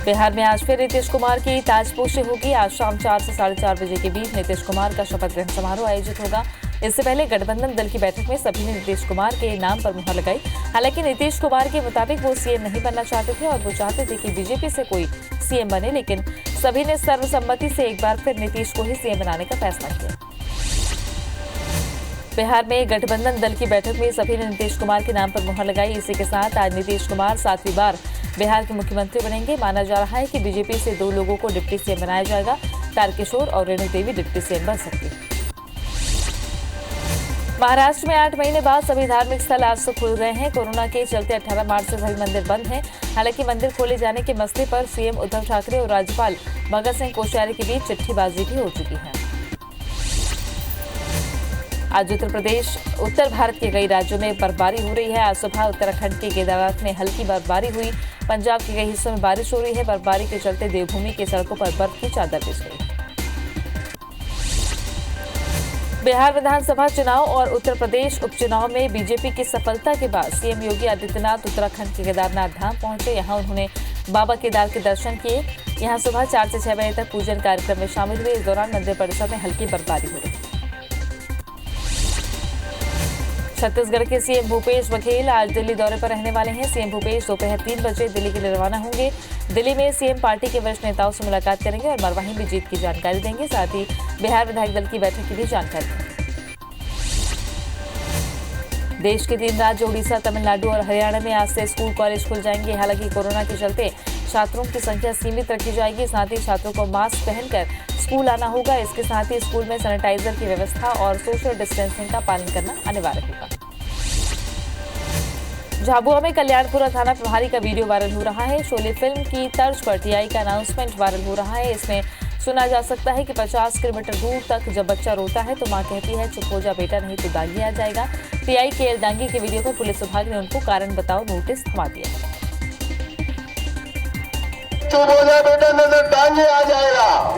बिहार में आज फिर नीतीश कुमार की ताजपोशी होगी। आज शाम 4 से 4:30 बजे के बीच नीतीश कुमार का शपथ ग्रहण समारोह आयोजित होगा। इससे पहले गठबंधन दल की बैठक में सभी ने नीतीश कुमार के नाम पर मुहर लगाई। हालांकि नीतीश कुमार के मुताबिक वो सीएम नहीं बनना चाहते थे और वो चाहते थे कि बीजेपी से कोई सीएम बने, लेकिन सभी ने सर्वसम्मति से एक बार फिर नीतीश को ही सीएम बनाने का फैसला किया। बिहार में गठबंधन दल की बैठक में सभी ने नीतीश कुमार के नाम पर मुहर लगाई। इसी के साथ आज नीतीश कुमार 7वीं बार बिहार के मुख्यमंत्री बनेंगे। माना जा रहा है कि बीजेपी से 2 लोगों को डिप्टी सीएम बनाया जाएगा। तारकिशोर और रेणु देवी डिप्टी सीएम बन सकती हैं। महाराष्ट्र में 8 महीने बाद सभी धार्मिक स्थल आज से खुल गए हैं। कोरोना के चलते 18 मार्च से सभी मंदिर बंद हैं। हालांकि मंदिर खोले जाने के मसले पर सीएम उद्धव ठाकरे और राज्यपाल भगत सिंह कोश्यारी के बीच चिट्ठीबाजी भी हो चुकी है। आज उत्तर भारत के कई राज्यों में बर्फबारी हो रही है। आज सुबह उत्तराखंड के केदारनाथ में हल्की बर्फबारी हुई। पंजाब के कई हिस्सों में बारिश हो रही है। बर्फबारी के चलते देवभूमि की सड़कों पर बर्फ की चादर बिछ गई। बिहार विधानसभा चुनाव और उत्तर प्रदेश उपचुनाव में बीजेपी की सफलता के बाद सीएम योगी आदित्यनाथ उत्तराखंड के केदारनाथ धाम पहुंचे। यहां उन्होंने बाबा केदार के दर्शन किए। यहां सुबह 4 से 6 बजे तक पूजन कार्यक्रम में शामिल हुए। इस दौरान मंदिर परिसर में हल्की बर्फबारी हो रही। छत्तीसगढ़ के सीएम भूपेश बघेल आज दिल्ली दौरे पर रहने वाले हैं। सीएम भूपेश दोपहर 3 बजे दिल्ली के लिए रवाना होंगे। दिल्ली में सीएम पार्टी के वरिष्ठ नेताओं से मुलाकात करेंगे और मरवाही में जीत की जानकारी देंगे। साथ ही बिहार विधायक दल की बैठक की भी जानकारी देंगे। देश के 3 राज्य उड़ीसा, तमिलनाडु और हरियाणा में आज से स्कूल कॉलेज खुल जाएंगे। हालांकि कोरोना के चलते छात्रों की संख्या सीमित रखी जाएगी। साथ ही छात्रों को मास्क पहनकर स्कूल आना होगा। इसके साथ ही स्कूल में सैनिटाइजर की व्यवस्था और सोशल डिस्टेंसिंग का पालन करना अनिवार्य होगा। झाबुआ में कल्याणपुरा थाना प्रभारी का वीडियो वायरल हो रहा है। शोले फिल्म की तर्ज पर टीआई का अनाउंसमेंट वायरल हो रहा है। इसमें सुना जा सकता है कि 50 किलोमीटर दूर तक जब बच्चा रोता है तो मां कहती है चुप हो जा बेटा, नहीं तो दागी आ जाएगा। टीआई के दागी के वीडियो पर पुलिस विभाग ने उनको कारण बताओ नोटिस थमा दिया। चुप हो जा बेटा, नजर दागी आ जाएगा।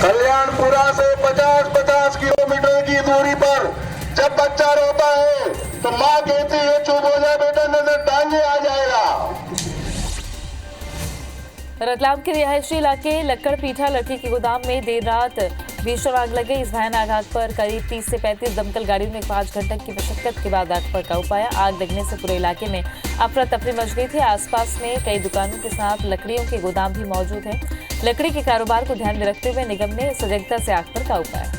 कल्याणपुरा से 50 किलोमीटर की दूरी पर जब बच्चा रोता है तो माँ कहती है चुप हो जा बेटा, नजर टांगे आ जाएगा। रतलाम के रिहायशी इलाके लक्कड़पीठा लट्ठी के गोदाम में देर रात भीषण आग लग गई। इस भयानक आग पर करीब 30 से 35 दमकल गाड़ियों ने 5 घंटे की मशक्कत के बाद आग पर काबू पाया। आग लगने से पूरे इलाके में अफरा तफरी मच गई थी। आसपास में कई दुकानों के साथ लकड़ियों के गोदाम भी मौजूद हैं। लकड़ी के कारोबार को ध्यान में रखते हुए निगम ने सजगता से आग पर काबू पाया।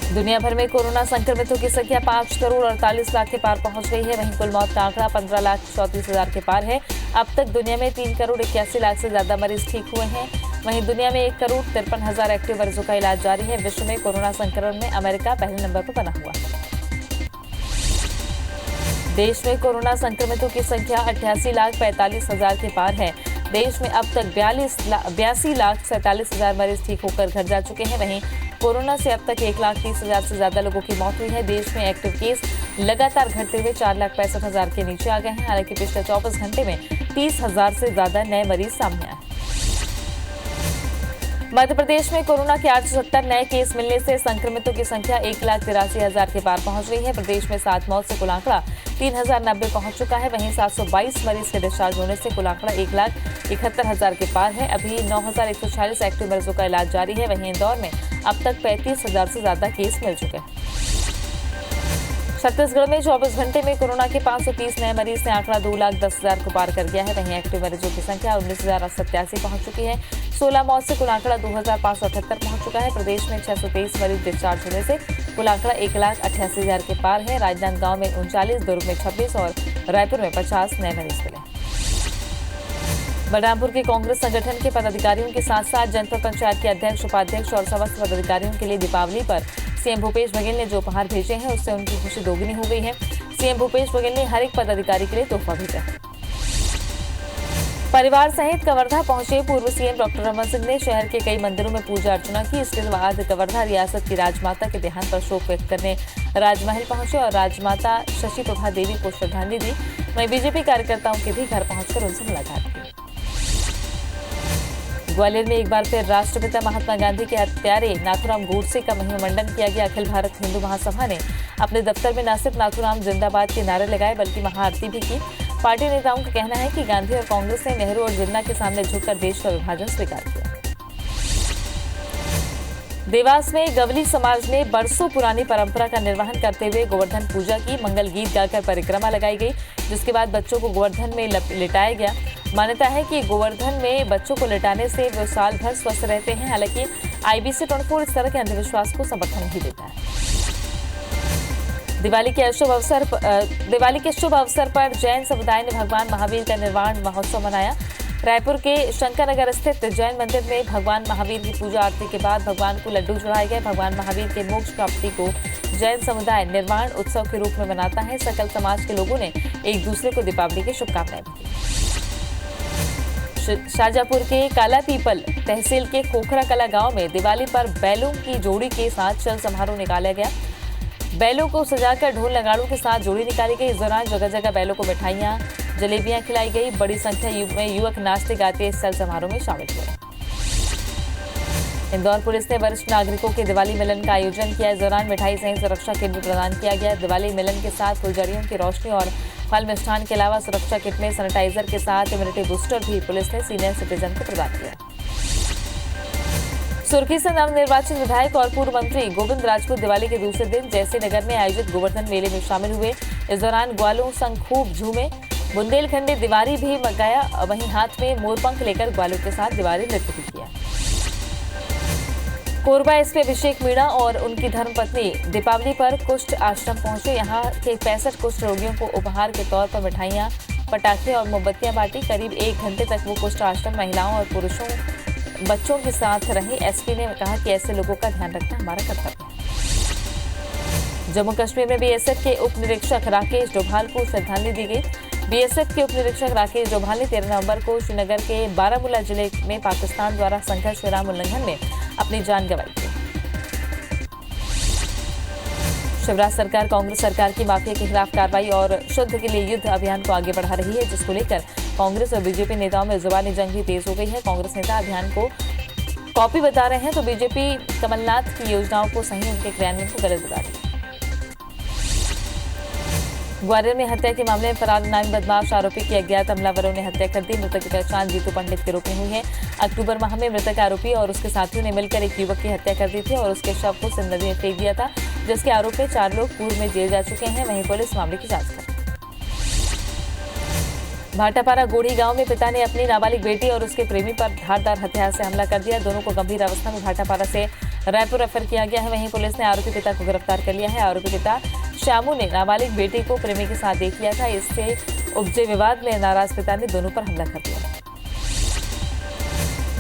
दुनिया भर में कोरोना संक्रमितों की संख्या 5 करोड़ 48 लाख के पार पहुंच गई है। वहीं कुल मौत का आंकड़ा 15,34,000 के पार है। अब तक दुनिया में 3 करोड़ 81 लाख से ज्यादा मरीज ठीक हुए हैं। वहीं दुनिया में 1 करोड़ 53,000 एक्टिव मरीजों का इलाज जारी है। विश्व में कोरोना संक्रमण में अमेरिका पहले नंबर पर बना हुआ है। देश में कोरोना संक्रमितों की संख्या 88,45,000 के पार है। देश में अब तक 82,47,000 मरीज ठीक होकर घर जा चुके हैं। वहीं कोरोना से अब तक 1,30,000 से ज्यादा लोगों की मौत हुई है। देश में एक्टिव केस लगातार घटते हुए 4,65,000 के नीचे आ गए हैं। हालांकि पिछले 24 घंटे में 30,000 से ज्यादा नए मरीज सामने आए। मध्य प्रदेश में कोरोना के 870 नए केस मिलने से संक्रमितों की संख्या 1,83,000 के पार पहुंच गई है। प्रदेश में 7 मौत से कुल आंकड़ा 3,090 पहुंच चुका है। वहीं 722 मरीज के डिस्चार्ज होने से कुल आंकड़ा 1,71,000 के पार है। अभी 9,146 एक्टिव मरीजों का इलाज जारी है। वहीं इंदौर में अब तक 35,000 से ज्यादा केस मिल चुके हैं। छत्तीसगढ़ में 24 घंटे में कोरोना के 530 नए मरीज ने आंकड़ा 2,10,000 को पार कर गया है। वहीं एक्टिव मरीजों की संख्या 19,087 पहुंच चुकी है। 16 मौत से कुल आंकड़ा 2,578 पहुंच चुका है। प्रदेश में 623 मरीज डिस्चार्ज होने से कुल आंकड़ा 1,88,000 के पार है। राजनांदगांव में 39, दुर्ग में 26 और रायपुर में 50 नए मरीज मिले। बलरामपुर के कांग्रेस संगठन के पदाधिकारियों के साथ साथ जनपद पंचायत के अध्यक्ष, उपाध्यक्ष और समस्त पदाधिकारियों के लिए दीपावली पर सीएम भूपेश बघेल ने जो उपहार भेजे हैं उससे उनकी खुशी दोगुनी हो गई है। सीएम भूपेश बघेल ने हर एक पदाधिकारी के लिए तोहफा भेजा। परिवार सहित कवर्धा पहुंचे पूर्व सीएम डॉक्टर रमन सिंह ने शहर के कई मंदिरों में पूजा अर्चना की। इसके बाद कवर्धा रियासत की राजमाता के देहांत पर शोक व्यक्त करने राजमहल पहुंचे और राजमाता शशि प्रभा देवी को श्रद्धांजलि दी। वहीं बीजेपी कार्यकर्ताओं के भी घर पहुंचकर उनसे मुलाकात की। ग्वालियर में एक बार फिर राष्ट्रपिता महात्मा गांधी के हत्यारे नाथूराम गोडसे का महिमामंडन किया गया। अखिल भारत हिंदू महासभा ने अपने दफ्तर में न सिर्फ नाथूराम जिंदाबाद के नारे लगाए बल्कि महाआरती भी की। पार्टी नेताओं का कहना है कि गांधी और कांग्रेस ने नेहरू और जिन्ना के सामने झुककर देश का विभाजन स्वीकार किया। देवास में गवली समाज ने बरसों पुरानी परंपरा का निर्वहन करते हुए गोवर्धन पूजा की। मंगल गीत गाकर परिक्रमा लगाई गई, जिसके बाद बच्चों को गोवर्धन में लिटाया गया। मान्यता है कि गोवर्धन में बच्चों को लिटाने से वे साल भर स्वस्थ रहते हैं। हालांकि IBC 24 इस तरह के अंधविश्वास को समर्थन नहीं देता है। दिवाली के शुभ अवसर पर जैन समुदाय ने भगवान महावीर का निर्वाण महोत्सव मनाया। रायपुर के शंकर नगर स्थित जैन मंदिर में भगवान महावीर की पूजा आरती के बाद भगवान को लड्डू चढ़ाए गए। भगवान महावीर के मोक्ष प्राप्ति को जैन समुदाय निर्वाण उत्सव के रूप में मनाता है। सकल समाज के लोगों ने एक दूसरे को दीपावली की शुभकामनाएं दी। शाजापुर के काला पीपल तहसील के खोखरा कला गांव में दिवाली पर बैलों की जोड़ी के साथ चल समारोह निकाला गया। बैलों को सजाकर ढोल नगाड़ों के साथ जोड़ी निकाली गई। इस दौरान जगह जगह बैलों को मिठाइयां जलेबियां खिलाई गई। बड़ी संख्या में युवक नाचते गाते इस चल समारोह में शामिल हुए। इंदौर पुलिस ने वरिष्ठ नागरिकों के दिवाली मिलन का आयोजन किया। इस दौरान मिठाई सहित सुरक्षा किट भी प्रदान किया गया। दिवाली मिलन के साथ फुलझड़ियों की रोशनी और फल मिष्ठान के अलावा सुरक्षा किट में सैनिटाइजर के साथ इम्यूनिटी बूस्टर भी पुलिस ने सीनियर सिटीजन को प्रदान किया। सुर्खी से नवनिर्वाचित विधायक और पूर्व मंत्री गोविंद राजपूत दिवाली के दूसरे दिन जैसी नगर में आयोजित गोवर्धन मेले में शामिल हुए। इस दौरान ग्वालों संग खूब झूमे, बुंदेलखंडी दिवाली भी गाया। वहीं हाथ में मोरपंख लेकर ग्वालों के साथ दिवाली नृत्य भी किया। कोरबा एसपी अभिषेक मीणा और उनकी धर्मपत्नी दीपावली पर कुष्ठ आश्रम पहुंचे। यहां के 65 कुष्ठ रोगियों को उपहार के तौर पर मिठाइयां, पटाखे और मोमबत्तियां बांटी। करीब 1 घंटे तक वो कुष्ठ आश्रम महिलाओं और पुरुषों बच्चों के साथ रहे। एसपी ने कहा कि ऐसे लोगों का ध्यान रखना हमारा कर्तव्य है। जम्मू कश्मीर में BSF के उप निरीक्षक राकेश डोभाल को श्रद्धांजलि दी गई। BSF के उप निरीक्षक राकेश डोभाल ने 13 नवंबर को श्रीनगर के बारामूला जिले में पाकिस्तान द्वारा संघर्ष विराम उल्लंघन में अपनी जान गंवाई थी। शिवराज सरकार कांग्रेस सरकार की माफिया के खिलाफ कार्रवाई और शुद्ध के लिए युद्ध अभियान को आगे बढ़ा रही है, जिसको लेकर कांग्रेस और बीजेपी नेताओं में जुबानी जंग भी तेज हो गई है। कांग्रेस नेता अभियान को कॉपी बता रहे हैं तो बीजेपी कमलनाथ की योजनाओं को सही, उनके क्रियान्वयन को गलत बता रही है। ग्वालियर में हत्या के मामले में फरार इनामी बदमाश आरोपी की अज्ञात हमलावरों ने हत्या कर दी। मृतक की पहचान जीतू पंडित के रूप में हुई है। अक्टूबर माह में मृतक आरोपी और उसके साथियों ने मिलकर एक युवक की हत्या कर दी थी और उसके शव को सिंध नदी में फेंक दिया था, जिसके आरोप में 4 लोग पूर्व में जेल जा चुके हैं। वहीं पुलिस मामले की जांच कर रही है। भाटापारा गोढ़ी गांव में पिता ने अपनी नाबालिग बेटी और उसके प्रेमी पर धारदार हथियार से हमला कर दिया। दोनों को गंभीर अवस्था में भाटापारा से रायपुर रेफर किया गया है। वहीं पुलिस ने आरोपी पिता को गिरफ्तार कर लिया है। आरोपी पिता श्यामू ने नाबालिग बेटी को प्रेमी के साथ देख लिया था। इससे उपजे विवाद में नाराज पिता ने दोनों पर हमला कर दिया।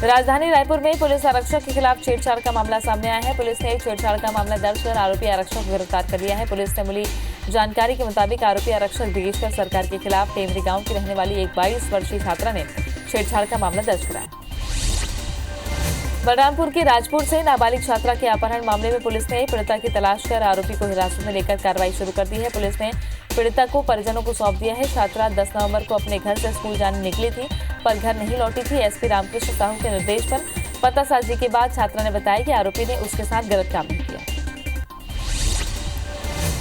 राजधानी रायपुर में पुलिस आरक्षक के खिलाफ छेड़छाड़ का मामला सामने आया है। पुलिस ने एक छेड़छाड़ का मामला दर्ज कर आरोपी आरक्षक को गिरफ्तार कर लिया है। पुलिस ने मिली जानकारी के मुताबिक आरोपी आरक्षक दिगेश्वर सरकार के खिलाफ टेमरी गांव की रहने वाली एक 22 वर्षीय छात्रा ने छेड़छाड़ का मामला दर्ज कराया। बलरामपुर के राजपुर से नाबालिग छात्रा के अपहरण मामले में पुलिस ने पीड़िता की तलाश कर आरोपी को हिरासत में लेकर कार्रवाई शुरू कर दी है। पुलिस ने पीड़िता को परिजनों को सौंप दिया है। छात्रा 10 नवंबर को अपने घर से स्कूल जाने निकली थी, पर घर नहीं लौटी थी। एसपी रामकृष्ण साहू के निर्देश पर पतासाजी के बाद छात्रा ने बताया कि आरोपी ने उसके साथ गलत काम नहीं किया।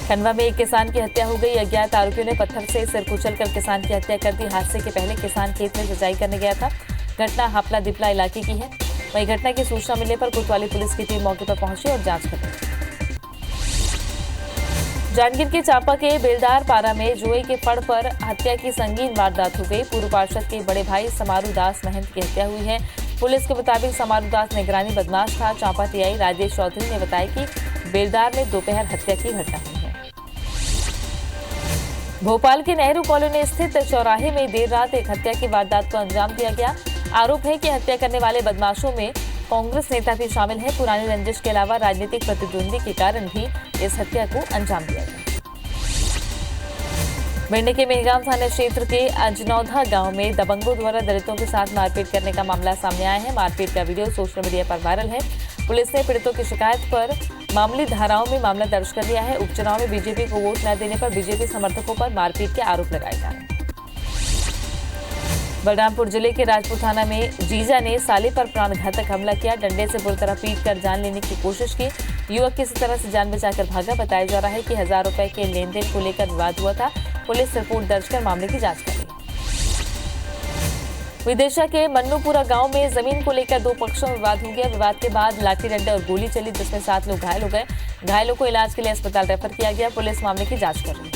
खंडवा में एक किसान की हत्या हो गई। अज्ञात आरोपियों ने पत्थर से सिर कुचलकर किसान की हत्या कर दी। हादसे के पहले किसान खेत में सिंचाई करने गया था। घटना हापला दिपला इलाके की है। वहीं घटना की सूचना मिलने पर कोतवाली पुलिस की टीम मौके पर पहुंची और जांच कर रही है। जांजगीर के चांपा के बेलदार पारा में जुए के फड़ पर हत्या की संगीन वारदात हो गई। पूर्व पार्षद के बड़े भाई समारू दास महंत की हत्या हुई है। पुलिस के मुताबिक समारू दास निगरानी बदमाश था। चांपा टीआई राजेश चौधरी ने बताया कि बेलदार में दोपहर हत्या की घटना हुई है। भोपाल के नेहरू कॉलोनी स्थित चौराहे में देर रात एक हत्या की वारदात को अंजाम दिया गया। आरोप है कि हत्या करने वाले बदमाशों में कांग्रेस नेता भी शामिल है। पुरानी रंजिश के अलावा राजनीतिक प्रतिद्वंदी के कारण भी इस हत्या को अंजाम दिया गया। भिंड के मेहगांव थाना क्षेत्र के अजनौधा गांव में दबंगों द्वारा दलितों के साथ मारपीट करने का मामला सामने आया है। मारपीट का वीडियो सोशल मीडिया पर वायरल है। पुलिस ने पीड़ितों की शिकायत पर मामूली धाराओं में मामला दर्ज कर लिया है। उपचुनाव में बीजेपी को वोट न देने पर बीजेपी समर्थकों पर मारपीट के आरोप लगाए जा रहे हैं। बलरामपुर जिले के राजपुर थाना में जीजा ने साले पर प्राणघातक हमला किया। डंडे से बुरी तरह पीट कर जान लेने की कोशिश की। युवक किसी तरह से जान बचाकर भागा। बताया जा रहा है कि 1000 रुपए के लेन देन को लेकर विवाद हुआ था। पुलिस रिपोर्ट दर्ज कर मामले की जांच कर रही है। विदिशा के मन्नूपुरा गांव में जमीन को लेकर दो पक्षों में विवाद हो गया। विवाद के बाद लाठी डंडे और गोली चली, जिसमें 7 लोग घायल हो गए। घायलों को इलाज के लिए अस्पताल रेफर किया गया। पुलिस मामले की जांच कर रही है।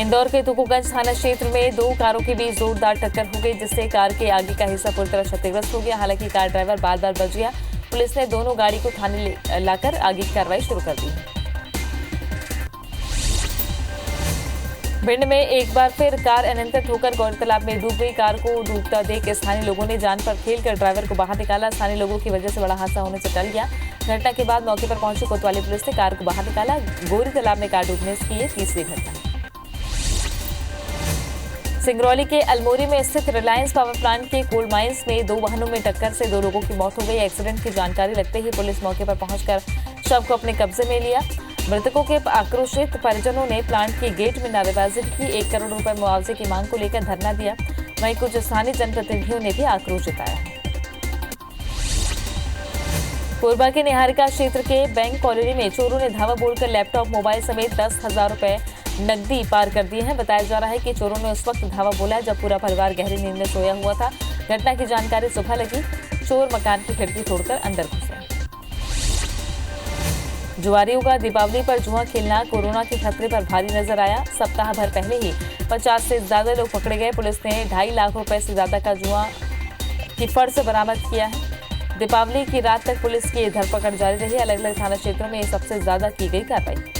इंदौर के तुकुगंज थाना क्षेत्र में 2 कारों के बीच जोरदार टक्कर हो गई, जिससे कार के आगे का हिस्सा पूरी तरह क्षतिग्रस्त हो गया। हालांकि कार ड्राइवर बार-बार बच गया। पुलिस ने दोनों गाड़ी को थाने लाकर आगे की कार्रवाई शुरू कर दी है। भिंड में एक बार फिर कार अनियंत्रित होकर गौरी तालाब में डूब गई। कार को डूबता देख स्थानीय लोगों ने जान पर खेलकर ड्राइवर को बाहर निकाला। स्थानीय लोगों की वजह से बड़ा हादसा होने से टल गया। घटना के बाद मौके पर पहुंची कोतवाली पुलिस ने कार को बाहर निकाला। गौरी तालाब में कार डूबने की ये तीसरी घटना। सिंगरौली के अल्मोरी में स्थित रिलायंस पावर प्लांट के कोल माइंस में 2 वाहनों में टक्कर से 2 लोगों की मौत हो गई। एक्सीडेंट की जानकारी लगते ही पुलिस मौके पर पहुंचकर शव को अपने कब्जे में लिया। मृतकों के आक्रोशित परिजनों ने प्लांट के गेट में नारेबाजी की। 1 करोड़ रुपए मुआवजे की मांग को लेकर धरना दिया। वहीं कुछ स्थानीय जनप्रतिनिधियों ने भी आक्रोश जताया। कोरबा के निहारिका क्षेत्र के बैंक कॉलोनी में चोरों ने धावा बोलकर लैपटॉप, मोबाइल समेत 10,000 रुपए नकदी पार कर दिए हैं। बताया जा रहा है कि चोरों ने उस वक्त धावा बोला जब पूरा परिवार गहरी नींद में सोया हुआ था। घटना की जानकारी सुबह लगी। चोर मकान की खिड़की तोड़कर अंदर घुसे। जुआरियों का दीपावली पर जुआ खेलना कोरोना के खतरे पर भारी नजर आया। सप्ताह भर पहले ही 50 से ज्यादा लोग पकड़े गए। पुलिस ने 2.5 लाख रुपए से ज्यादा का जुआ की फर्श बरामद किया है। दीपावली की रात तक पुलिस की धरपकड़ जारी रही। अलग अलग थाना क्षेत्रों में सबसे ज्यादा की गई कार्रवाई।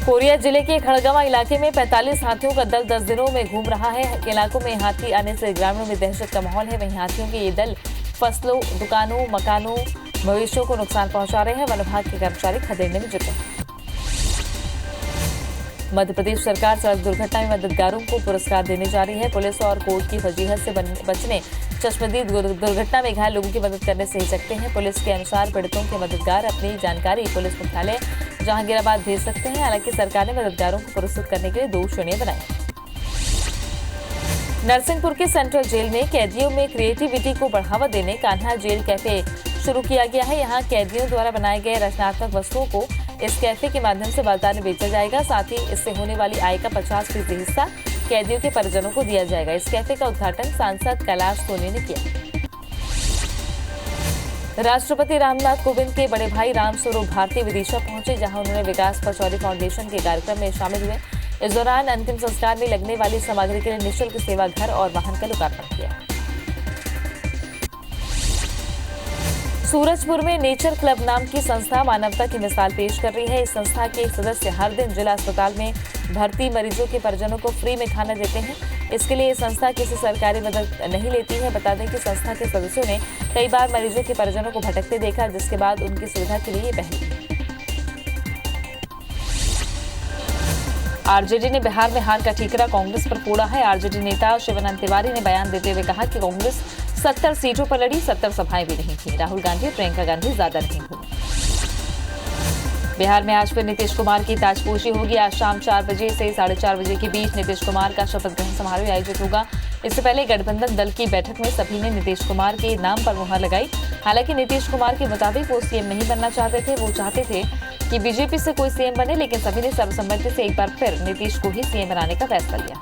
कोरिया जिले के खड़गवां इलाके में 45 हाथियों का दल 10 दिनों में घूम रहा है। इलाकों में हाथी आने से ग्रामीणों में दहशत का माहौल है। वहीं हाथियों के ये दल फसलों, दुकानों, मकानों, मवेशियों को नुकसान पहुंचा रहे हैं। वन विभाग के कर्मचारी खदेड़ने में जुटे हैं। मध्य प्रदेश सरकार सड़क दुर्घटना में मददगारों को पुरस्कार देने जा रही है। पुलिस और कोर्ट की वजीहत से बचने चश्मदीद दुर्घटना में घायल लोगों की मदद करने से हिचकते हैं। पुलिस के अनुसार पीड़ितों के मददगार अपनी जानकारी पुलिस मुख्यालय जहांगीराबाद भेज सकते हैं। हालांकि सरकार ने मददगारों को पुरस्कृत करने के लिए 2 श्रेणियां बनाई। नरसिंहपुर के सेंट्रल जेल में कैदियों में क्रिएटिविटी को बढ़ावा देने कान्हा जेल कैफे शुरू किया गया है। यहाँ कैदियों द्वारा बनाए गए रचनात्मक वस्तुओं को इस कैफे के माध्यम से बाजार में बेचा जाएगा। साथ ही इससे होने वाली आय का 50% हिस्सा कैदियों के परिजनों को दिया जाएगा। इस कैफे का उद्घाटन सांसद कैलाश सोनी ने किया। राष्ट्रपति रामनाथ कोविंद के बड़े भाई रामस्वरूप भारती विदिशा पहुंचे, जहां उन्होंने विकास पचौरी फाउंडेशन के कार्यक्रम में शामिल हुए। इस दौरान अंतिम संस्कार में लगने वाली सामग्री के लिए निःशुल्क सेवा घर और वाहन का लोकार्पण किया। सूरजपुर में नेचर क्लब नाम की संस्था मानवता की मिसाल पेश कर रही है। इस संस्था के सदस्य हर दिन जिला अस्पताल में भर्ती मरीजों के परिजनों को फ्री में खाना देते हैं। इसके लिए संस्था किसी सरकारी मदद नहीं लेती है। बता दें कि संस्था के सदस्यों ने कई बार मरीजों के परिजनों को भटकते देखा, जिसके बाद उनकी सुविधा के लिए ये पहल। आरजेडी ने बिहार में हार का ठीकरा कांग्रेस पर फोड़ा है। आरजेडी नेता शिवानंद तिवारी ने बयान देते हुए कहा कि कांग्रेस 70 सीटों पर लड़ी, 70 सभाएं भी नहीं की। राहुल गांधी, प्रियंका गांधी ज्यादा नहीं हुई। बिहार में आज फिर नीतीश कुमार की ताजपोशी होगी। आज शाम 4 बजे से 4:30 बजे के बीच नीतीश कुमार का शपथ ग्रहण समारोह आयोजित होगा। इससे पहले गठबंधन दल की बैठक में सभी ने नीतीश कुमार के नाम पर मुहर लगाई। हालांकि नीतीश कुमार के मुताबिक वो सीएम नहीं बनना चाहते थे। वो चाहते थे कि बीजेपी से कोई सीएम बने, लेकिन सभी ने सर्वसम्मति से एक बार फिर नीतीश को ही सीएम बनाने का फैसला लिया।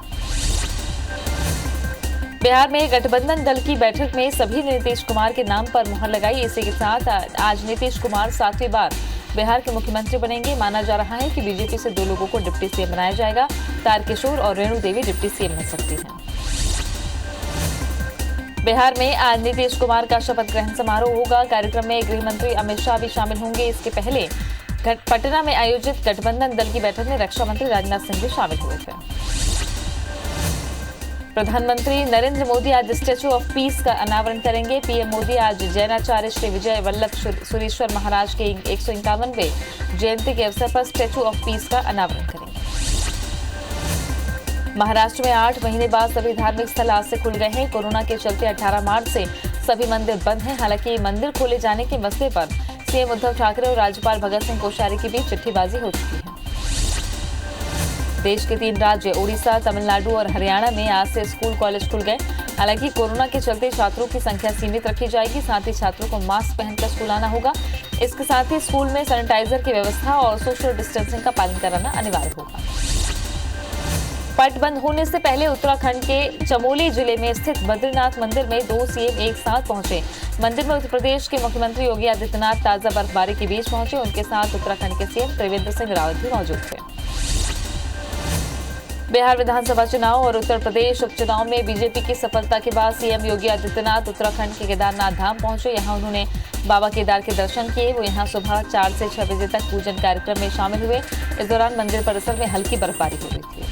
बिहार में गठबंधन दल की बैठक में सभी ने नीतीश कुमार के नाम पर मुहर लगाई। इसी के साथ आज नीतीश कुमार 7वीं बार बिहार के मुख्यमंत्री बनेंगे। माना जा रहा है कि बीजेपी से 2 लोगों को डिप्टी सीएम बनाया जाएगा। तारकिशोर और रेणु देवी डिप्टी सीएम बन सकती हैं। बिहार में आज नीतीश कुमार का शपथ ग्रहण समारोह होगा। कार्यक्रम में गृह मंत्री अमित शाह भी शामिल होंगे। इसके पहले पटना में आयोजित गठबंधन दल की बैठक में रक्षा मंत्री राजनाथ सिंह भी शामिल हुए थे। प्रधानमंत्री नरेंद्र मोदी आज स्टैच्यू ऑफ पीस का अनावरण करेंगे। पीएम मोदी आज जैनाचार्य श्री विजय वल्लभ सुरीश्वर महाराज के 151वें जयंती के अवसर पर स्टैच्यू ऑफ पीस का अनावरण करेंगे। महाराष्ट्र में 8 महीने बाद सभी धार्मिक स्थल आज से खुल गए हैं। कोरोना के चलते 18 मार्च से सभी मंदिर बंद हैं। हालांकि मंदिर खोले जाने के मसले पर सीएम उद्धव ठाकरे और राज्यपाल भगत सिंह कोश्यारी के बीच चिट्ठीबाजी हो चुकी है। देश के 3 राज्य ओडिशा, तमिलनाडु और हरियाणा में आज से स्कूल कॉलेज खुल गए। हालांकि कोरोना के चलते छात्रों की संख्या सीमित रखी जाएगी। साथ ही छात्रों को मास्क पहनकर स्कूल आना होगा। इसके साथ ही स्कूल में सैनिटाइजर की व्यवस्था और सोशल डिस्टेंसिंग का पालन कराना अनिवार्य होगा। पट बंद होने से पहले उत्तराखंड के चमोली जिले में स्थित बद्रीनाथ मंदिर में 2 सीएम एक साथ पहुंचे। मंदिर में उत्तर प्रदेश के मुख्यमंत्री योगी आदित्यनाथ ताजा बर्फबारी के बीच पहुंचे। उनके साथ उत्तराखंड के सीएम त्रिवेंद्र सिंह रावत भी मौजूद थे। बिहार विधानसभा चुनाव और उत्तर प्रदेश उपचुनाव में बीजेपी की सफलता के बाद सीएम योगी आदित्यनाथ उत्तराखंड के केदारनाथ धाम पहुंचे। यहां उन्होंने बाबा केदार के दर्शन किए। वो यहां सुबह 4 से 6 बजे तक पूजन कार्यक्रम में शामिल हुए। इस दौरान मंदिर परिसर में हल्की बर्फबारी हो रही थी।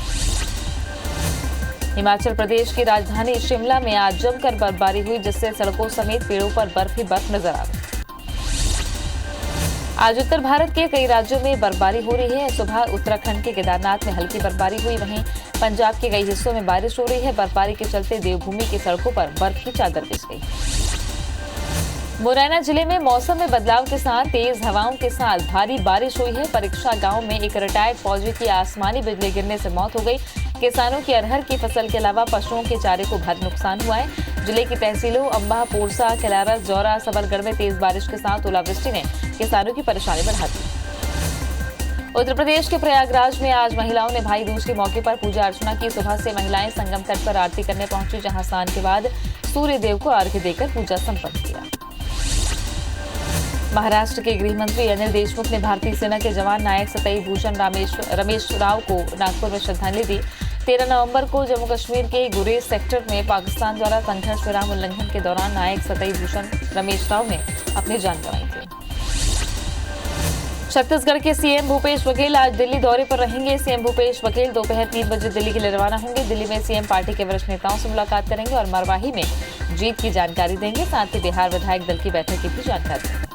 हिमाचल प्रदेश की राजधानी शिमला में आज जमकर बर्फबारी हुई, जिससे सड़कों समेत पेड़ों पर बर्फ ही बर्फ नजर आ रही। आज उत्तर भारत के कई राज्यों में बर्फबारी हो रही है। सुबह उत्तराखंड के केदारनाथ में हल्की बर्फबारी हुई, वहीं पंजाब के कई हिस्सों में बारिश हो रही है। बर्फबारी के चलते देवभूमि की सड़कों पर बर्फ की चादर बिछ गई। मुरैना जिले में मौसम में बदलाव के साथ तेज हवाओं के साथ भारी बारिश हुई है। परीक्षा गांव में एक रिटायर्ड फौजी की आसमानी बिजली गिरने से मौत हो गई। किसानों की अरहर की फसल के अलावा पशुओं के चारे को भारी नुकसान हुआ है। जिले की तहसीलों अंबाह, पोरसा, केलारस, जौरा, सबलगढ़ में तेज बारिश के साथ ओलावृष्टि ने किसानों की परेशानी बढ़ा दी। उत्तर प्रदेश के प्रयागराज में आज महिलाओं ने भाई दूज के मौके पर पूजा अर्चना की। सुबह से महिलाएं संगम तट पर आरती करने पहुंची, जहां स्नान के बाद सूर्य देव को अर्घ्य देकर पूजा संपन्न किया। महाराष्ट्र के गृह मंत्री अनिल देशमुख ने भारतीय सेना के जवान नायक सतई भूषण रमेश राव को नागपुर में श्रद्धांजलि दी। 13 नवंबर को जम्मू कश्मीर के गुरेज सेक्टर में पाकिस्तान द्वारा संघर्ष विराम उल्लंघन के दौरान नायक सतई भूषण रमेश राव ने अपनी जान गंवाई थी। छत्तीसगढ़ के सीएम भूपेश बघेल आज दिल्ली दौरे पर रहेंगे। सीएम भूपेश बघेल दोपहर 3 बजे दिल्ली के लिए रवाना होंगे। दिल्ली में सीएम पार्टी के वरिष्ठ नेताओं से मुलाकात करेंगे और मरवाही में जीत की जानकारी देंगे। साथ ही बिहार विधायक दल की बैठक की भी जानकारी देंगे।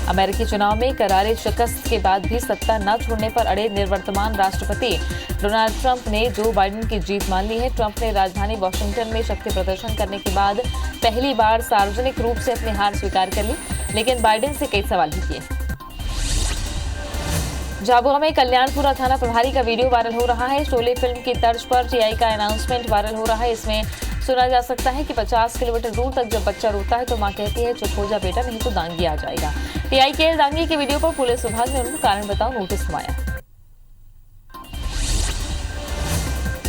अमेरिकी चुनाव में करारी शिकस्त के बाद भी सत्ता न छोड़ने पर अड़े निवर्तमान राष्ट्रपति डोनाल्ड ट्रंप ने जो बाइडेन की जीत मान ली है। ट्रंप ने राजधानी वॉशिंगटन में शक्ति प्रदर्शन करने के बाद पहली बार सार्वजनिक रूप से अपनी हार स्वीकार कर ली, लेकिन बाइडेन से कई सवाल भी किए। झाबुआ में कल्याणपुरा थाना प्रभारी का वीडियो वायरल हो रहा है। शोले फिल्म की तर्ज पर टीआई का अनाउंसमेंट वायरल हो रहा है। इसमें सुना जा सकता है कि 50 किलोमीटर दूर तक जब बच्चा रोता है तो मां कहती है चुप हो जा बेटा, नहीं तो दांगी आ जाएगा। टीआई के दांगी के वीडियो पर पुलिस विभाग ने उनको कारण बताओ नोटिस थमाया।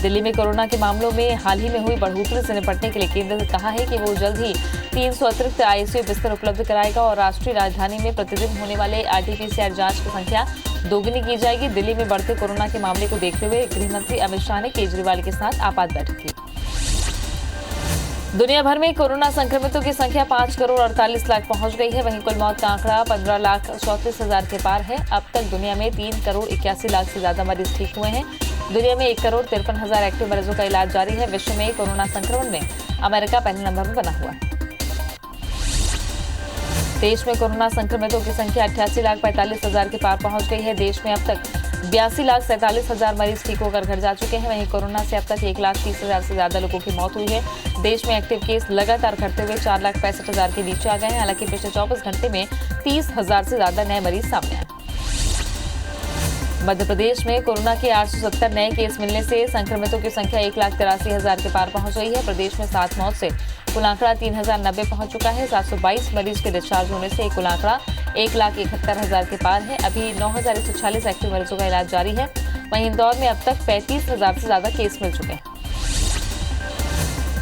दिल्ली में कोरोना के मामलों में हाल ही में हुई बढ़ोतरी से निपटने के लिए केंद्र ने कहा है कि वो जल्द ही 300 अतिरिक्त आईसीयू बिस्तर उपलब्ध कराएगा और राष्ट्रीय राजधानी में प्रतिदिन होने वाले आरटीपीसीआर जांच की संख्या दोगुनी की जाएगी। दिल्ली में बढ़ते कोरोना के मामले को देखते हुए गृह मंत्री अमित शाह ने केजरीवाल के साथ आपात बैठक की। दुनिया भर में कोरोना संक्रमितों की संख्या 5 करोड़ 48 लाख पहुंच गई है। वहीं कुल मौत का आंकड़ा 15 लाख 34 हजार के पार है। अब तक दुनिया में 3 करोड़ 81 लाख से ज्यादा मरीज ठीक हुए हैं। दुनिया में 1 करोड़ 53 हजार एक्टिव मरीजों का इलाज जारी है। विश्व में कोरोना संक्रमण में अमेरिका पहले नंबर में बना हुआ है। देश में कोरोना संक्रमितों की संख्या 88 लाख 45 हजार के पार पहुंच गई है। देश में अब तक 82 लाख 47 हजार मरीज ठीक होकर घर जा चुके हैं। वहीं कोरोना से अब तक 1 लाख 30 हजार से ज्यादा लोगों की मौत हुई है। देश में एक्टिव केस लगातार घटते हुए 4 लाख 65 हजार के नीचे आ गए हैं। हालांकि पिछले 24 घंटे में 30 हजार से ज्यादा नए मरीज सामने आए। मध्य प्रदेश में कोरोना के 870 नए केस मिलने से संक्रमितों की संख्या 1 लाख 83 हजार के पार पहुंच गई है। प्रदेश में 7 मौत से कुल आंकड़ा 3090 पहुंच चुका है। 722 मरीज के डिस्चार्ज होने से कुल आंकड़ा 1 लाख 71 हजार के पार है। अभी 9146 एक्टिव मरीजों का इलाज जारी है। वहीं इंदौर में अब तक 35 हजार से ज्यादा केस मिल चुके हैं।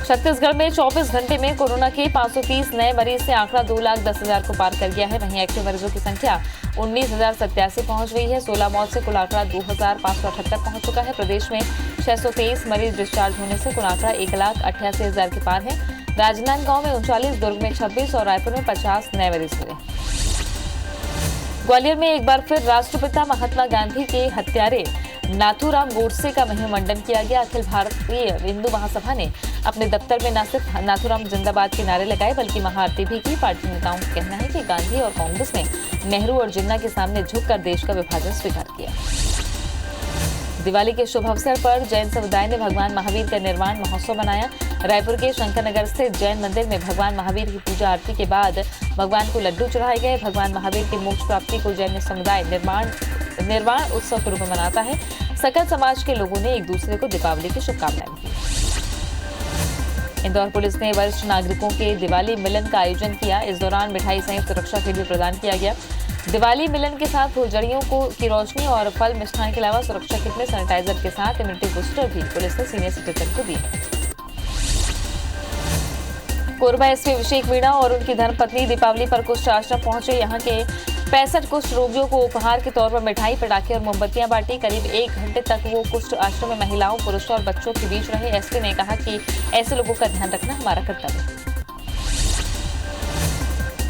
छत्तीसगढ़ में 24 घंटे में कोरोना के 530 नए मरीज से आंकड़ा 2 लाख 10 हजार को पार कर गया है। वहीं एक्टिव मरीजों की संख्या 19,087 पहुंच गई है। 16 मौत से कुल आंकड़ा 2578 पहुंच चुका है। प्रदेश में 623 मरीज डिस्चार्ज होने से कुल आंकड़ा 1 लाख 88 हजार के पार है। राजनांदगांव में 39, दुर्ग में 26 और रायपुर में 50 नए मरीज मिले। ग्वालियर में एक बार फिर राष्ट्रपिता महात्मा गांधी के हत्यारे नाथूराम गोडसे का महिमंडन किया गया। अखिल भारतीय हिंदू महासभा ने अपने दफ्तर में न सिर्फ नाथूराम जिंदाबाद के नारे लगाए बल्कि महाआरती भी की। पार्टी नेताओं का कहना है कि गांधी और कांग्रेस ने नेहरू और जिन्ना के सामने झुककर देश का विभाजन स्वीकार किया। दिवाली के शुभ अवसर पर जैन समुदाय ने भगवान महावीर का निर्वाण महोत्सव मनाया। रायपुर के शंकरनगर स्थित जैन मंदिर में भगवान महावीर की पूजा आरती के बाद भगवान को लड्डू चढ़ाए गए। भगवान महावीर की मोक्ष प्राप्ति को जैन समुदाय निर्वाण उत्सव के रूप में मनाता है। सकल समाज के लोगों ने एक दूसरे को दीपावली की शुभकामनाएं दी। इंदौर पुलिस ने वरिष्ठ नागरिकों के दिवाली मिलन का आयोजन किया। इस दौरान मिठाई सहित सुरक्षा किट भी प्रदान किया गया। दिवाली मिलन के साथ फुलझड़ियों की रोशनी और फल मिष्ठान के अलावा सुरक्षा किट में सैनिटाइजर के साथ इम्यूनिटी बूस्टर भी पुलिस ने सीनियर सिटीजन को दिए। कोरबा एसपी अभिषेक मीणा और उनकी धर्मपत्नी दीपावली पर कुष्ठ आश्रम पहुंचे। यहां के 65 कुष्ठ रोगियों को उपहार के तौर पर मिठाई, पटाखे और मोमबत्तियां बांटी। करीब 1 घंटे तक वो कुष्ठ आश्रम में महिलाओं, पुरुषों और बच्चों के बीच रहे। एसपी ने कहा कि ऐसे लोगों का ध्यान रखना हमारा कर्तव्य है।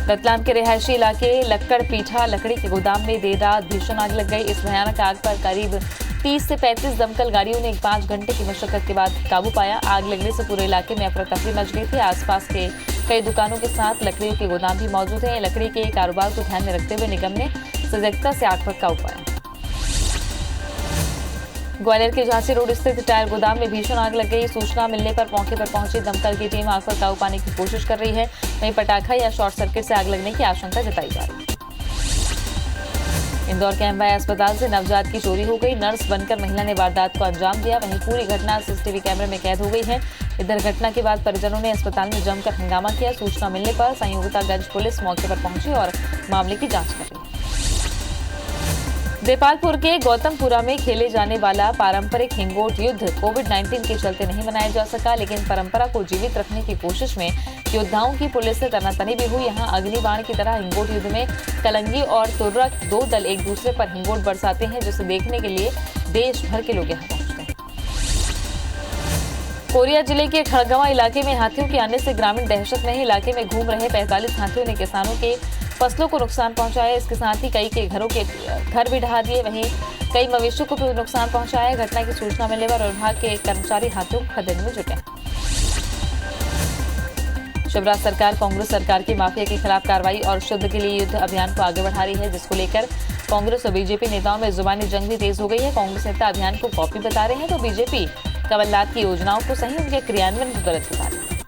रतलाम के रिहायशी इलाके लक्कड़ पीठा लकड़ी के गोदाम में देर रात भीषण आग लग गई। इस भयानक आग पर करीब 30 से 35 दमकल गाड़ियों ने 5 घंटे की मशक्कत के बाद काबू पाया। आग लगने से पूरे इलाके में अफरा तफरी मच गई थी। आसपास के कई दुकानों के साथ लकड़ियों के गोदाम भी मौजूद हैं। लकड़ी के कारोबार को ध्यान में रखते हुए निगम ने सजगता से आग पर काबू पाया। ग्वालियर के झांसी रोड स्थित टायर गोदाम में भीषण आग लग गई। सूचना मिलने पर मौके पर पहुंची दमकल की टीम आग पर काबू पाने की कोशिश कर रही है। वहीं पटाखा या शॉर्ट सर्किट से आग लगने की आशंका जताई जा रही है। इंदौर के एमवाई अस्पताल से नवजात की चोरी हो गई। नर्स बनकर महिला ने वारदात को अंजाम दिया। वहीं पूरी घटना सीसीटीवी कैमरे में कैद हो गई है। इधर घटना के बाद परिजनों ने अस्पताल में जमकर हंगामा किया। सूचना मिलने पर संयोगितागंज पुलिस मौके पर पहुंची और मामले की जांच कर रही है। देपालपुर के गौतमपुरा में खेले जाने वाला पारंपरिक हिंगोट युद्ध कोविड-19 के चलते नहीं मनाया जा सका, लेकिन परंपरा को जीवित रखने की कोशिश में योद्धाओं की पुलिस से तनातनी भी हुई। यहां अग्निबाण की तरह हिंगोट युद्ध में कलंगी और तुर्रक 2 दल एक दूसरे पर हिंगोट बरसाते हैं, जिसे देखने के लिए देश भर के लोग यहां पहुंचते हैं। कोरिया जिले के खड़गवां इलाके में हाथियों के आने से ग्रामीण दहशत में ही इलाके में घूम रहे 45 हाथियों ने किसानों के फसलों को नुकसान पहुंचाया। इसके साथ ही कई के घरों के घर भी ढहा दिए। वहीं कई मवेशियों को भी नुकसान पहुंचाया। घटना की सूचना मिलने पर विभाग के कर्मचारी हाथियों को खदेड़ने में जुटे। शिवराज सरकार कांग्रेस सरकार की माफिया के खिलाफ कार्रवाई और शुद्ध के लिए युद्ध अभियान को आगे बढ़ा रही है, जिसको लेकर कांग्रेस और बीजेपी नेताओं में जुबानी जंग भी तेज हो गई है। कांग्रेस नेता अभियान को कॉपी बता रहे हैं तो बीजेपी कमलनाथ की योजनाओं को सही, उनके क्रियान्वयन को गलत बता रही है।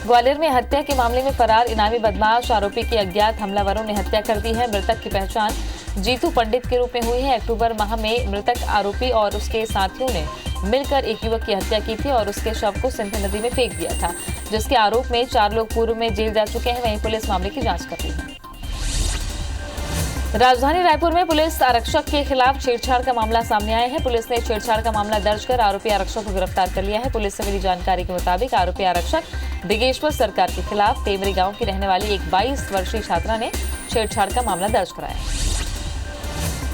ग्वालियर में हत्या के मामले में फरार इनामी बदमाश आरोपी की अज्ञात हमलावरों ने हत्या कर दी है। मृतक की पहचान जीतू पंडित के रूप में हुई है। अक्टूबर माह में मृतक आरोपी और उसके साथियों ने मिलकर एक युवक की हत्या की थी और उसके शव को सिंध नदी में फेंक दिया था, जिसके आरोप में 4 लोग पूर्व में जेल जा चुके हैं। वहीं पुलिस मामले की जांच कर रही है। राजधानी रायपुर में पुलिस आरक्षक के खिलाफ छेड़छाड़ का मामला सामने आया है। पुलिस ने छेड़छाड़ का मामला दर्ज कर आरोपी आरक्षक को गिरफ्तार कर लिया है। पुलिस से मिली जानकारी के मुताबिक आरोपी आरक्षक दिगेश्वर सरकार के खिलाफ टेमरी गांव की रहने वाली एक 22 वर्षीय छात्रा ने छेड़छाड़ का मामला दर्ज कराया।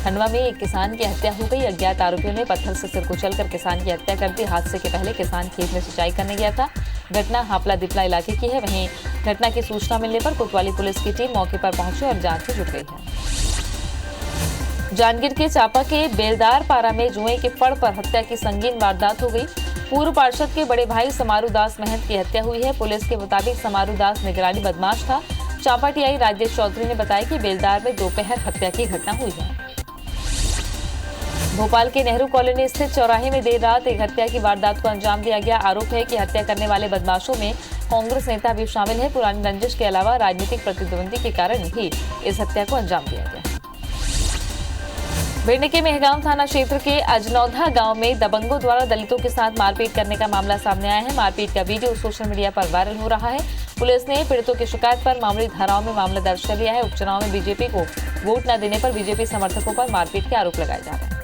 खंडवा में एक किसान की हत्या हो गई। अज्ञात आरोपियों ने पत्थर से सिर कुचलकर किसान की हत्या कर दी। हादसे के पहले किसान खेत में सिंचाई करने गया था। घटना हापला दिपला इलाके की है। वहीं घटना की सूचना मिलने पर कोतवाली पुलिस की टीम मौके पर पहुंची और जांच में जुट गई है। जांजगीर के चापा के बेलदार पारा में जुए के फड़ पर हत्या की संगीन वारदात हो गई। पूर्व पार्षद के बड़े भाई समारू दास महंत की हत्या हुई है। पुलिस के मुताबिक समारू दास निगरानी बदमाश था। चापा टीआई राजेश चौधरी ने बताया कि बेलदार में दोपहर हत्या की घटना हुई है। भोपाल के नेहरू कॉलोनी स्थित चौराहे में देर रात एक हत्या की वारदात को अंजाम दिया गया। आरोप है कि हत्या करने वाले बदमाशों में कांग्रेस नेता भी शामिल है। पुरानी रंजिश के अलावा राजनीतिक प्रतिद्वंदी के कारण भी इस हत्या को अंजाम दिया गया। भिंड के मेहगांव थाना क्षेत्र के अजनौधा गांव में दबंगों द्वारा दलितों के साथ मारपीट करने का मामला सामने आया है। मारपीट का वीडियो सोशल मीडिया पर वायरल हो रहा है। पुलिस ने पीड़ितों की शिकायत पर मामूली धाराओं में मामला दर्ज कर लिया है। उपचुनाव में बीजेपी को वोट न देने पर बीजेपी समर्थकों पर मारपीट के आरोप लगाए जा रहे हैं।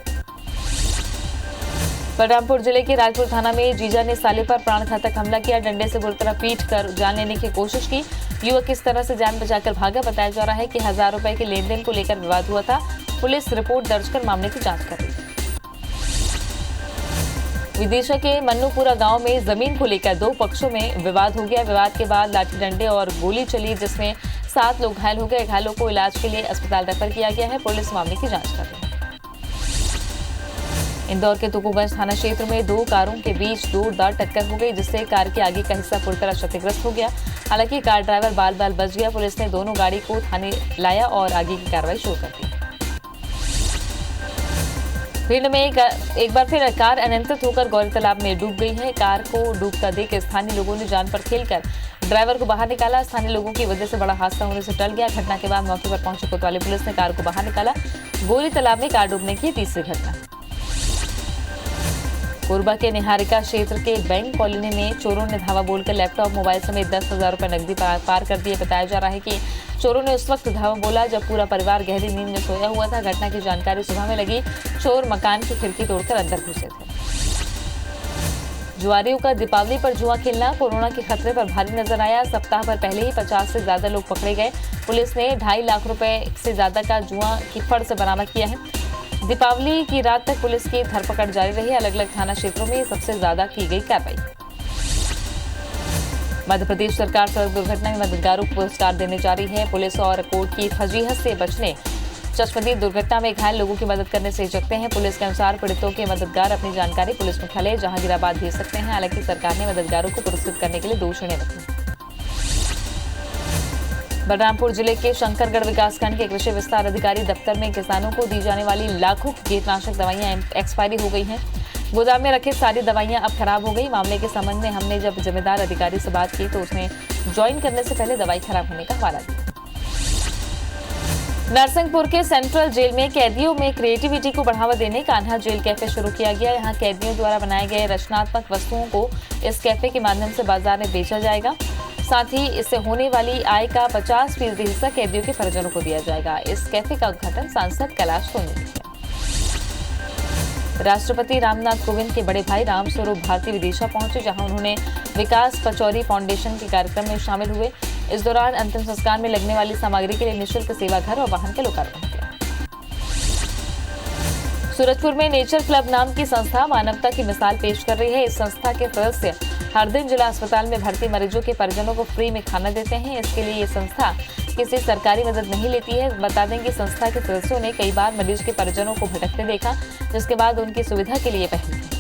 बलरामपुर जिले के राजपुर थाना में जीजा ने साले पर प्राणघातक हमला किया। डंडे से बुरी तरह पीट कर जान लेने की कोशिश की। युवक किस तरह से जान बचाकर भागा, बताया जा रहा है कि 1000 रुपए के लेन देन को लेकर विवाद हुआ था। पुलिस रिपोर्ट दर्ज कर मामले की जांच कर रही है। विदिशा के मन्नूपुरा गांव में जमीन को लेकर 2 पक्षों में विवाद हो गया। विवाद के बाद लाठी डंडे और गोली चली, जिसमें 7 लोग घायल हो गए। घायलों को इलाज के लिए अस्पताल रेफर किया गया है। पुलिस मामले की जांच कर रही है। इंदौर के तुकुगंज थाना क्षेत्र में 2 कारों के बीच जोरदार टक्कर हो गई, जिससे कार के आगे का हिस्सा पूरी तरह क्षतिग्रस्त हो गया। हालांकि कार ड्राइवर बाल बाल बच गया। पुलिस ने दोनों गाड़ी को थाने लाया और आगे की कार्रवाई शुरू कर दी। भिंड में एक बार फिर कार अनियंत्रित होकर गौरी तालाब में डूब गई है। कार को डूबता देख स्थानीय लोगों ने जान पर खेलकर ड्राइवर को बाहर निकाला। स्थानीय लोगों की वजह से बड़ा हादसा होने से टल गया। घटना के बाद मौके पर पहुंची कोतवाली पुलिस ने कार को बाहर निकाला। गौरी तालाब में कार डूबने की तीसरी घटना। कोरबा के निहारिका क्षेत्र के बैंक कॉलोनी में चोरों ने धावा बोलकर लैपटॉप मोबाइल समेत 10,000 रुपए नकदी पार कर दिए। बताया जा रहा है कि चोरों ने उस वक्त धावा बोला जब पूरा परिवार गहरी नींद में सोया हुआ था। घटना की जानकारी सुबह में लगी। चोर मकान की खिड़की तोड़कर अंदर घुसे थे। जुआरियों का दीपावली पर जुआ खेलना कोरोना के खतरे पर भारी नजर आया। सप्ताह भर पहले ही 50 से ज्यादा लोग पकड़े गए। पुलिस ने 2.5 लाख रुपए से ज्यादा का जुआ की फर्द बरामद किया है। दीपावली की रात तक पुलिस की धरपकड़ जारी रही। अलग अलग थाना क्षेत्रों में सबसे ज्यादा की गई कार्रवाई। मध्य प्रदेश सरकार सड़क दुर्घटना में मददगारों को पुरस्कार देने जा रही है। पुलिस और कोर्ट की फजीहत से बचने, चश्मदीद दुर्घटना में घायल लोगों की मदद करने से हिचकते हैं। पुलिस के अनुसार पीड़ितों के मददगार अपनी जानकारी पुलिस मुख्यालय जहांगीराबाद भेज सकते हैं। हालांकि सरकार ने मददगारों को पुरस्कृत करने के लिए 2 श्रेणियां रखी। बलरामपुर जिले के शंकरगढ़ विकासखंड के कृषि विस्तार अधिकारी दफ्तर में किसानों को दी जाने वाली लाखों कीटनाशक दवाइयां एक्सपायरी हो गई हैं। गोदाम में रखी सारी दवाइयां अब खराब हो गई। मामले के संबंध में हमने जब जिम्मेदार अधिकारी से बात की तो उसने ज्वाइन करने से पहले दवाई खराब होने का हवाला दिया। नरसिंहपुर के सेंट्रल जेल में कैदियों में क्रिएटिविटी को बढ़ावा देने कान्हा जेल कैफे शुरू किया गया। यहाँ कैदियों द्वारा बनाए गए रचनात्मक वस्तुओं को इस कैफे के माध्यम से बाजार में बेचा जाएगा। साथ ही इससे होने वाली आय का 50% हिस्सा कैदियों के परिजनों को दिया जाएगा। इस कैफे का उद्घाटन सांसद कैलाश सोनी ने किया। राष्ट्रपति रामनाथ कोविंद के बड़े भाई रामस्वरूप भारती विदिशा पहुंचे, जहां उन्होंने विकास पचौरी फाउंडेशन के कार्यक्रम में शामिल हुए। इस दौरान अंतिम संस्कार में लगने वाली सामग्री के लिए निःशुल्क सेवा घर और वाहन का लोकार्पण किया। सूरजपुर में नेचर क्लब नाम की संस्था मानवता की मिसाल पेश कर रही है। इस संस्था के सदस्य हर दिन जिला अस्पताल में भर्ती मरीजों के परिजनों को फ्री में खाना देते हैं। इसके लिए ये संस्था किसी सरकारी मदद नहीं लेती है। बता दें कि संस्था के सदस्यों ने कई बार मरीज के परिजनों को भटकते देखा, जिसके बाद उनकी सुविधा के लिए पहल की।